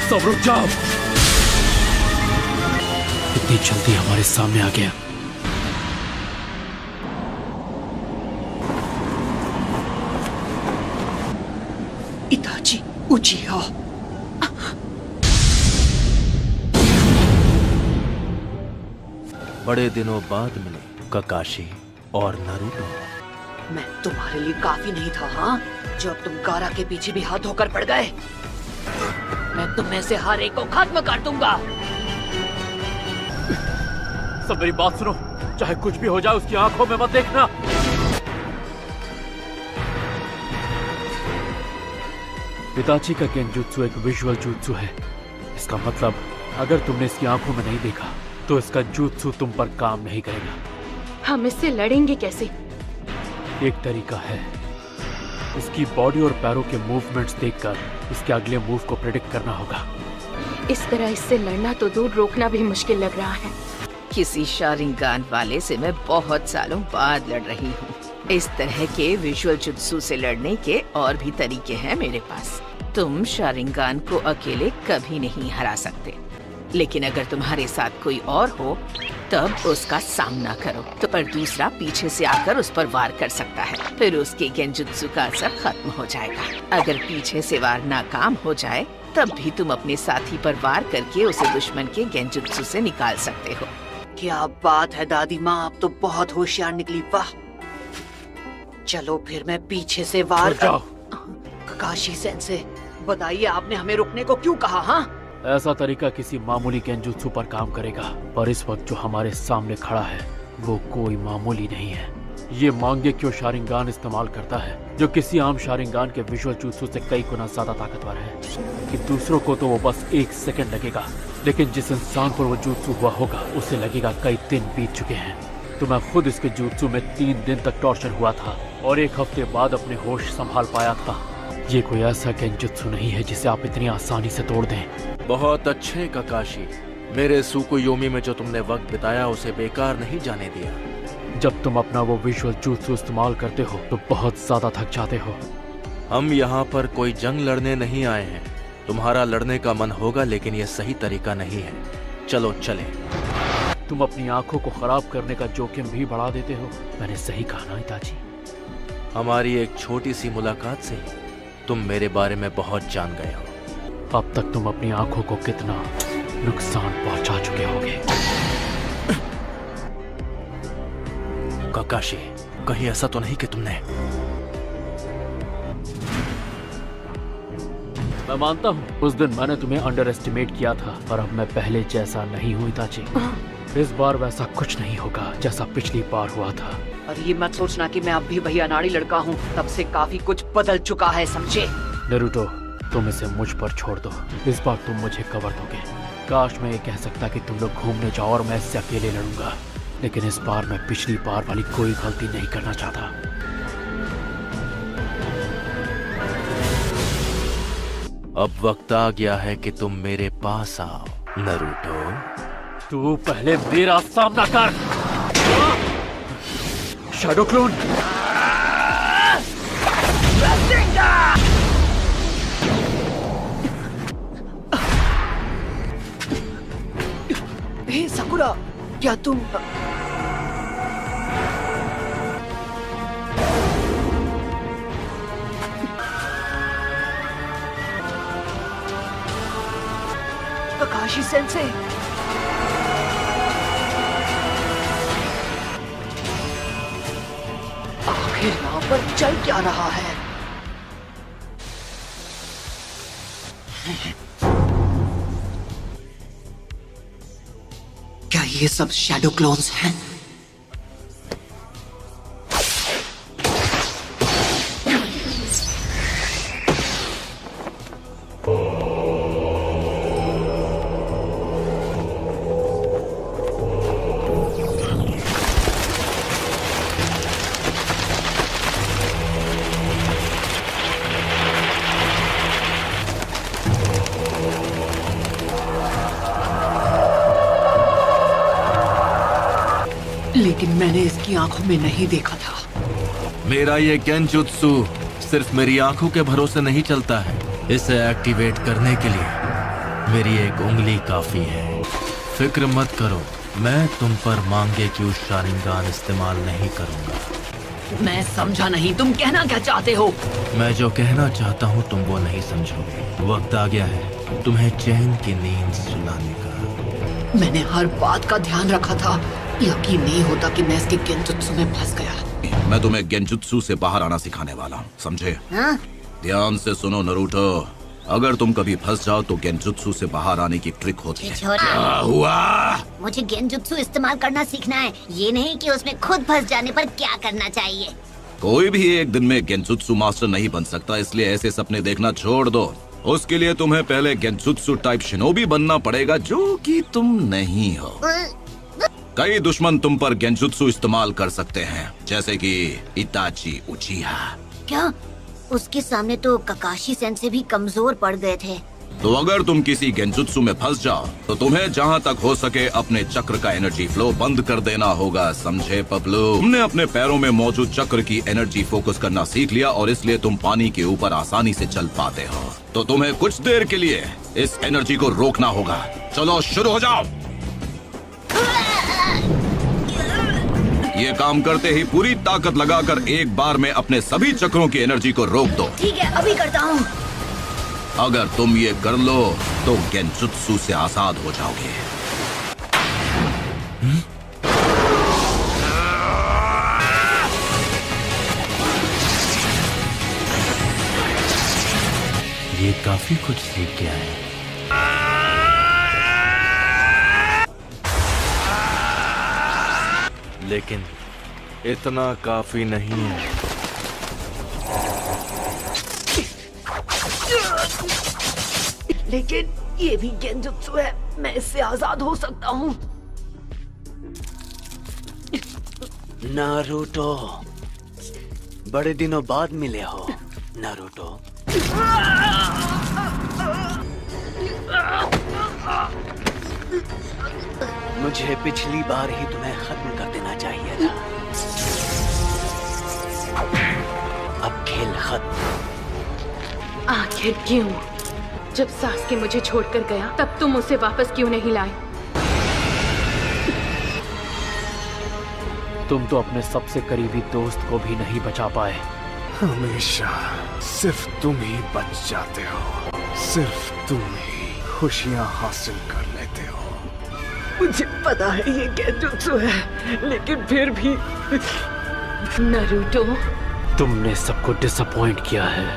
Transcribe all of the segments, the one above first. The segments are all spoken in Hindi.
सब रुक जाओ। इतनी जल्दी हमारे सामने आ गया। इताची उचिया। बड़े दिनों बाद मिले काकाशी और नारुतो। मैं तुम्हारे लिए काफी नहीं था, हाँ? जब तुम गारा के पीछे भी हाथ धोकर पड़ गए। मैं तुम में से हर एक को खत्म कर दूंगा। सब मेरी बात सुनो, चाहे कुछ भी हो जाए उसकी आंखों में मत देखना। इताची का गेंजुत्सु एक विजुअल जुत्सु है। इसका मतलब अगर तुमने इसकी आंखों में नहीं देखा तो इसका जुत्सु तुम पर काम नहीं करेगा। हम इससे लड़ेंगे कैसे? एक तरीका है, इसकी बॉडी और पैरों के मूवमेंट्स देखकर इसके अगले मूव को प्रेडिक्ट करना होगा। इस तरह इससे लड़ना तो दूर, रोकना भी मुश्किल लग रहा है। किसी शारिंगान वाले से मैं बहुत सालों बाद लड़ रही हूँ। इस तरह के विजुअल जुत्सु से लड़ने के और भी तरीके हैं मेरे पास। तुम शारिंगान को अकेले कभी नहीं हरा सकते, लेकिन अगर तुम्हारे साथ कोई और हो तब उसका सामना करो। तो पर दूसरा पीछे से आकर उस पर वार कर सकता है, फिर उसके गेंजुत्सु का असर खत्म हो जाएगा। अगर पीछे से वार नाकाम हो जाए तब भी तुम अपने साथी पर वार करके उसे दुश्मन के गेंजुत्सु से निकाल सकते हो। क्या बात है दादी माँ, आप तो बहुत होशियार निकली। वाह, चलो फिर मैं पीछे से वार जाओ। काकाशी सेंसे, बताइए आपने हमें रुकने को क्यों कहा? हाँ, ऐसा तरीका किसी मामूली गेंजुत्सु पर काम करेगा, पर इस वक्त जो हमारे सामने खड़ा है वो कोई मामूली नहीं है। ये मांगे क्यों शारिंगान इस्तेमाल करता है, जो किसी आम शारिंगान के विजुअल जुत्सु से कई गुना ज्यादा ताकतवर है। कि दूसरों को तो वो बस 1 सेकंड लगेगा, लेकिन जिस इंसान पर वो जुत्सु हुआ होगा उसे लगेगा कई दिन बीत चुके हैं। तो मैं खुद इसके जुत्सु में 3 दिन तक टॉर्चर हुआ था और 1 हफ्ते बाद अपने होश संभाल पाया था। ये कोई ऐसा गेंजुत्सु नहीं है जिसे आप इतनी आसानी से तोड़ दें। बहुत अच्छे काकाशी, मेरे सुकुयोमी में जो तुमने वक्त बिताया उसे बेकार नहीं जाने दिया। जब तुम अपना वो विजुअल जुत्सु इस्तेमाल करते हो तो बहुत ज्यादा थक जाते हो। हम यहाँ पर कोई जंग लड़ने नहीं आए हैं। तुम्हारा लड़ने का मन होगा, लेकिन ये सही तरीका नहीं है। चलो चले। तुम अपनी आंखों को खराब करने का जोखिम भी बढ़ा देते हो। मैंने सही कहा ना इताची? हमारी एक छोटी सी मुलाकात से तुम मेरे बारे में बहुत जान गए हो। अब तक तुम अपनी आंखों को कितना नुकसान पहुंचा चुके होगे। काकाशी, कहीं ऐसा तो नहीं कि तुमने? मैं मानता हूँ उस दिन मैंने तुम्हें अंडर एस्टिमेट किया था, पर अब मैं पहले जैसा नहीं हूँ इताची। इस बार वैसा कुछ नहीं होगा जैसा पिछली बार हुआ था। और ये मत सोचना कि मैं अब भी वही अनाड़ी लड़का हूँ। तब से काफी कुछ बदल चुका है, समझे? नारुतो, तुम इसे मुझ पर छोड़ दो। इस बार तुम मुझे कवर दोगे। काश मैं ये कह सकता कि तुम लोग घूमने जाओ और मैं इससे अकेले लड़ूंगा, लेकिन इस बार मैं पिछली बार वाली कोई गलती नहीं करना चाहता। अब वक्त आ गया है कि तुम मेरे पास आओ नारुतो। तू पहले मेरा सामना कर। Shadow clone. हे साकुरा, क्या तुम... काकाशी सेंसे, आखिर यहाँ पर चल क्या रहा है? क्या ये सब शैडो क्लोन्स हैं? लेकिन मैंने इसकी आंखों में नहीं देखा था। मेरा ये गेंजुत्सु सिर्फ मेरी आंखों के भरोसे नहीं चलता है। इसे एक्टिवेट करने के लिए मेरी एक उंगली काफी है। फिक्र मत करो, मैं तुम पर मांगे क्यों शारिंगान इस्तेमाल नहीं करूंगा। मैं समझा नहीं, तुम कहना क्या चाहते हो? मैं जो कहना चाहता हूँ तुम वो नहीं समझोगे। वक्त आ गया है तुम्हें चैन की नींद सुलाने का। मैंने हर बात का ध्यान रखा था। यकीन नहीं होता कि मैं इसके गेंजुत्सु में फंस गया। मैं तुम्हें गेंजुत्सु से बाहर आना सिखाने वाला हूँ, समझे? हाँ? ध्यान से सुनो नरूटो, अगर तुम कभी फंस जाओ तो गेंजुत्सु से बाहर आने की ट्रिक होती है। क्या हुआ? मुझे गेंजुत्सु इस्तेमाल करना सीखना है, ये नहीं कि उसमें खुद फंस जाने पर क्या करना चाहिए। कोई भी एक दिन में गेंजुत्सु मास्टर नहीं बन सकता, इसलिए ऐसे सपने देखना छोड़ दो। उसके लिए तुम्हें पहले गेंजुत्सु टाइप शिनोबी बनना पड़ेगा, जो कि तुम नहीं हो। कई दुश्मन तुम पर गेंजुत्सु इस्तेमाल कर सकते हैं, जैसे कि इताची उचिहा। क्या? उसके सामने तो ककाशी सेंसे भी कमजोर पड़ गए थे। तो अगर तुम किसी गेंजुत्सु में फंस जाओ तो तुम्हें जहाँ तक हो सके अपने चक्र का एनर्जी फ्लो बंद कर देना होगा, समझे पपलू? तुमने अपने पैरों में मौजूद चक्र की एनर्जी फोकस करना सीख लिया और इसलिए तुम पानी के ऊपर आसानी से चल पाते हो। तो तुम्हें कुछ देर के लिए इस एनर्जी को रोकना होगा। चलो शुरू हो जाओ। ये काम करते ही पूरी ताकत लगाकर एक बार में अपने सभी चक्रों की एनर्जी को रोक दो। ठीक है, अभी करता हूँ। अगर तुम ये कर लो तो गेंजुत्सु से आजाद हो जाओगे। ये काफी कुछ सीख गया है। लेकिन इतना काफी नहीं है। लेकिन ये भी गेंजुत्सु है, मैं इससे आजाद हो सकता हूँ। नारुतो, बड़े दिनों बाद मिले हो नारुतो। मुझे पिछली बार ही तुम्हें खत्म कर देना चाहिए था। अब खेल खत्म। आखिर क्यों? जब सासके मुझे छोड़कर गया तब तुम उसे वापस क्यों नहीं लाए? तुम तो अपने सबसे करीबी दोस्त को भी नहीं बचा पाए। हमेशा सिर्फ तुम ही बच जाते हो, सिर्फ तुम ही खुशियां हासिल कर लेते हो। मुझे पता है ये गेंजुत्सु है, लेकिन फिर भी। नारुतो, तुमने सबको डिसअपॉइंट किया है।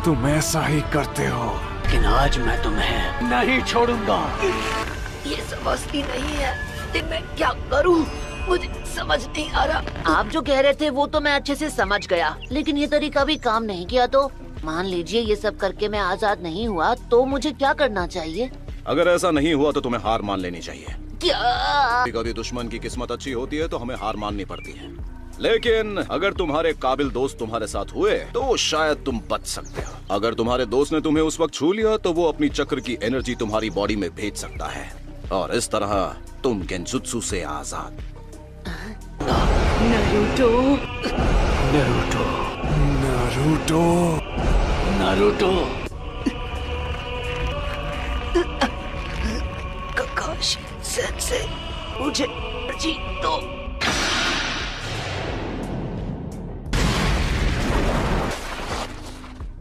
तुम ऐसा ही करते हो। लेकिन आज मैं तुम्हें नहीं छोड़ूंगा। ये समझती नहीं है कि मैं क्या करूं, मुझे समझ नहीं आ रहा। आप जो कह रहे थे वो तो मैं अच्छे से समझ गया, लेकिन ये तरीका भी काम नहीं किया। तो मान लीजिए ये सब करके मैं आजाद नहीं हुआ, तो मुझे क्या करना चाहिए? अगर ऐसा नहीं हुआ तो तुम्हें हार मान लेनी चाहिए। क्या? कभी दुश्मन की किस्मत अच्छी होती है तो हमें हार माननी पड़ती है, लेकिन अगर तुम्हारे काबिल दोस्त तुम्हारे साथ हुए तो शायद तुम बच सकते हो। अगर तुम्हारे दोस्त ने तुम्हें उस वक्त छू लिया तो वो अपनी चक्र की एनर्जी तुम्हारी बॉडी में भेज सकता है और इस तरह तुम गेंजुत्सु से आजाद। Naruto, Naruto, Naruto, Naruto. Kakashi sensei, मुझे जीत दो।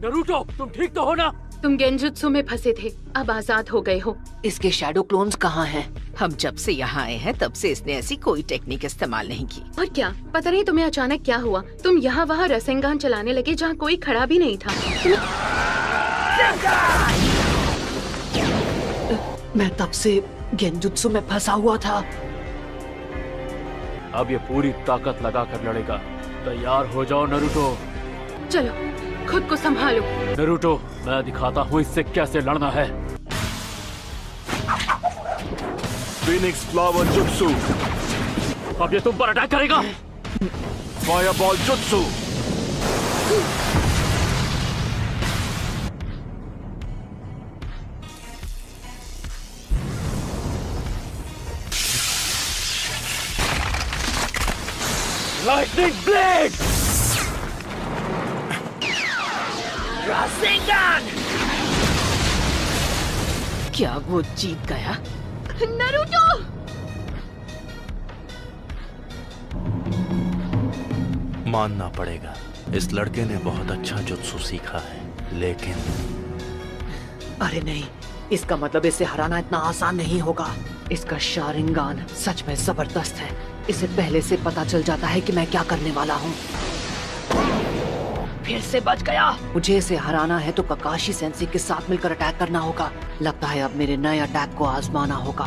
नारुतो, तुम ठीक तो हो ना? तुम गेंजुत्सु में फंसे थे, अब आजाद हो गए हो। इसके शैडो क्लोन्स कहाँ हैं? हम जब से यहाँ आए हैं तब से इसने ऐसी कोई टेक्निक इस्तेमाल नहीं की। और क्या पता नहीं तुम्हें अचानक क्या हुआ, तुम यहाँ वहाँ रसेंगान चलाने लगे जहाँ कोई खड़ा भी नहीं था। मैं तब से गेंजुत्सु में फंसा हुआ था। अब ये पूरी ताकत लगाकर लड़ेगा। तैयार हो जाओ नारुतो। चलो, खुद को संभालो। नारुतो, मैं दिखाता हूँ इससे कैसे लड़ना है। फिनिक्स फ्लावर जुत्सु, अब ये तुम पर अटैक करेगा। फायरबॉल जुत्सु, लाइटनिंग ब्लेड, रासेंगान! क्या वो जीत गया? नारुतो! मानना पड़ेगा, इस लड़के ने बहुत अच्छा जुत्सु सीखा है, लेकिन अरे नहीं, इसका मतलब इसे हराना इतना आसान नहीं होगा। इसका शारिंगान सच में जबरदस्त है। इसे पहले से पता चल जाता है कि मैं क्या करने वाला हूँ। फिर से बच गया। मुझे इसे हराना है तो ककाशी सेंसी के साथ मिलकर अटैक करना होगा। लगता है अब मेरे नए अटैक को आजमाना होगा।